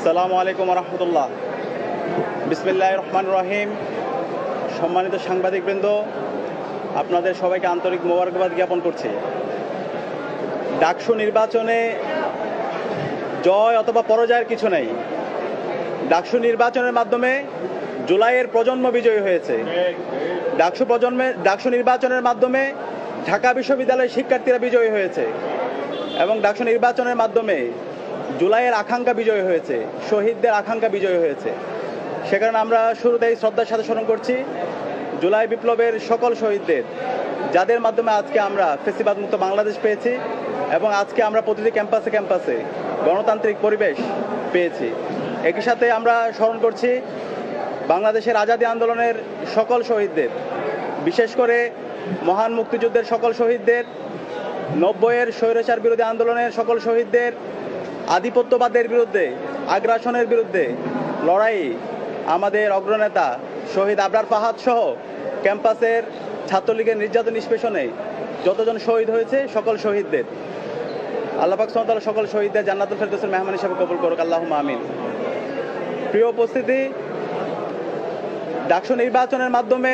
আসসালামু আলাইকুম রহমতুল্লাহ। বিসমিল্লাহির রহমানির রহিম। সম্মানিত সাংবাদিকবৃন্দ, আপনাদের সবাইকে আন্তরিক মোবারকবাদ জ্ঞাপন করছি। ডাকসু নির্বাচনে জয় অথবা পরাজয়ের কিছু নেই। ডাকসু নির্বাচনের মাধ্যমে জুলাইয়ের প্রজন্ম বিজয়ী হয়েছে। ডাকসু নির্বাচনের মাধ্যমে ঢাকা বিশ্ববিদ্যালয়ের শিক্ষার্থীরা বিজয়ী হয়েছে এবং ডাকসু নির্বাচনের মাধ্যমে জুলাইয়ের আকাঙ্ক্ষা বিজয় হয়েছে, শহীদদের আকাঙ্ক্ষা বিজয় হয়েছে। সে কারণে আমরা শুরুতেই শ্রদ্ধার সাথে স্মরণ করছি জুলাই বিপ্লবের সকল শহীদদের, যাদের মাধ্যমে আজকে আমরা ফ্যাসিবাদ মুক্ত বাংলাদেশ পেয়েছি এবং আজকে আমরা প্রতিটি ক্যাম্পাসে ক্যাম্পাসে গণতান্ত্রিক পরিবেশ পেয়েছি। একই সাথে আমরা স্মরণ করছি বাংলাদেশের আজাদী আন্দোলনের সকল শহীদদের, বিশেষ করে মহান মুক্তিযুদ্ধের সকল শহীদদের, 90-এর স্বৈরাচার বিরোধী আন্দোলনের সকল শহীদদের, আধিপত্যবাদের বিরুদ্ধে, আগ্রাসনের বিরুদ্ধে লড়াই আমাদের অগ্রনেতা শহীদ আবরার ফাহাদ সহ ক্যাম্পাসের ছাত্রলীগের নির্যাতন নিষ্পেষণে যতজন শহীদ হয়েছে সকল শহীদদের আল্লাহ পাক সুবহানাহু ওয়া তাআলা সকল শহীদদের জান্নাতুল ফেরদৌসের মেহমান হিসেবে কবুল করুক, আল্লাহুম্মা আমিন। প্রিয় উপস্থিতি, ডাকসু নির্বাচনের মাধ্যমে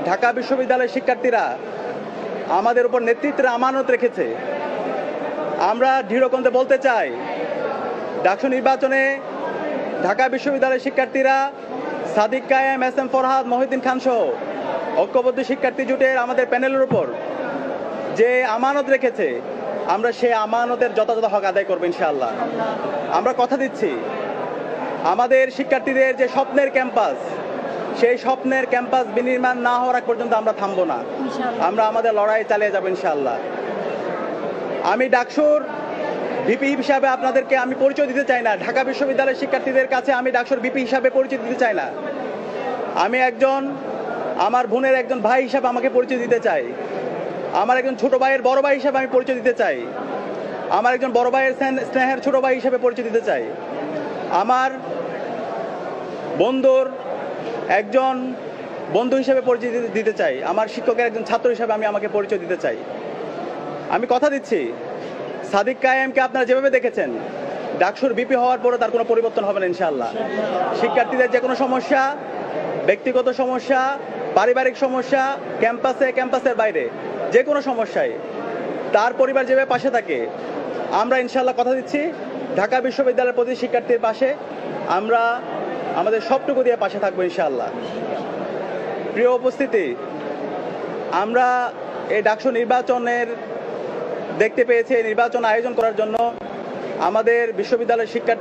ঢাকা বিশ্ববিদ্যালয়ের শিক্ষার্থীরা আমাদের উপর নেতৃত্বের আমানত রেখেছে। আমরা দৃঢ়কণ্ঠে বলতে চাই, ডাকসু নির্বাচনে ঢাকা বিশ্ববিদ্যালয়ের শিক্ষার্থীরা সাদিক কায়েম, এস এম ফরহাদ, মহিউদ্দিন খান সহ ঐক্যবদ্ধ শিক্ষার্থী জোটের আমাদের প্যানেলের উপর যে আমানত রেখেছে, আমরা সেই আমানতের যথাযথ হক আদায় করবো ইনশাআল্লাহ। আমরা কথা দিচ্ছি, আমাদের শিক্ষার্থীদের যে স্বপ্নের ক্যাম্পাস, সেই স্বপ্নের ক্যাম্পাস বিনির্মাণ না হওয়ার আগ পর্যন্ত আমরা থামবো না, আমরা আমাদের লড়াই চালিয়ে যাবো ইনশাআল্লাহ। আমি ডাকসুর ভিপি হিসাবে আপনাদেরকে আমি পরিচয় দিতে চাই না, ঢাকা বিশ্ববিদ্যালয়ের শিক্ষার্থীদের কাছে আমি ডাকসুর ভিপি হিসাবে পরিচয় দিতে চাই না। আমি আমার বোনের একজন ভাই হিসাবে আমাকে পরিচয় দিতে চাই, আমার একজন ছোট ভাইয়ের বড় ভাই হিসাবে আমি পরিচয় দিতে চাই, আমার একজন বড় ভাইয়ের স্নেহের ছোট ভাই হিসাবে পরিচয় দিতে চাই, আমার বন্ধুর একজন বন্ধু হিসেবে পরিচয় দিতে চাই, আমার শিক্ষকের একজন ছাত্র হিসাবে আমি আমাকে পরিচয় দিতে চাই। আমি কথা দিচ্ছি, সাদিক কায়েমকে আপনারা যেভাবে দেখেছেন, ডাকসুর ভিপি হওয়ার পরে তার কোনো পরিবর্তন হবে না ইনশাআল্লাহ। শিক্ষার্থীদের যে কোনো সমস্যা, ব্যক্তিগত সমস্যা, পারিবারিক সমস্যা, ক্যাম্পাসের বাইরে যে কোনো সমস্যায় তার পরিবার যেভাবে পাশে থাকে, আমরা ইনশাআল্লাহ কথা দিচ্ছি ঢাকা বিশ্ববিদ্যালয়ের প্রতি শিক্ষার্থীর পাশে আমরা আমাদের সবটুকু দিয়ে পাশে থাকবো ইনশাআল্লাহ। প্রিয় উপস্থিতি, আমরা এই ডাকসু নির্বাচনের দেখতে পেয়েছি, নির্বাচন আয়োজন করার জন্য আমাদের বিশ্ববিদ্যালয়ের শিক্ষার্থী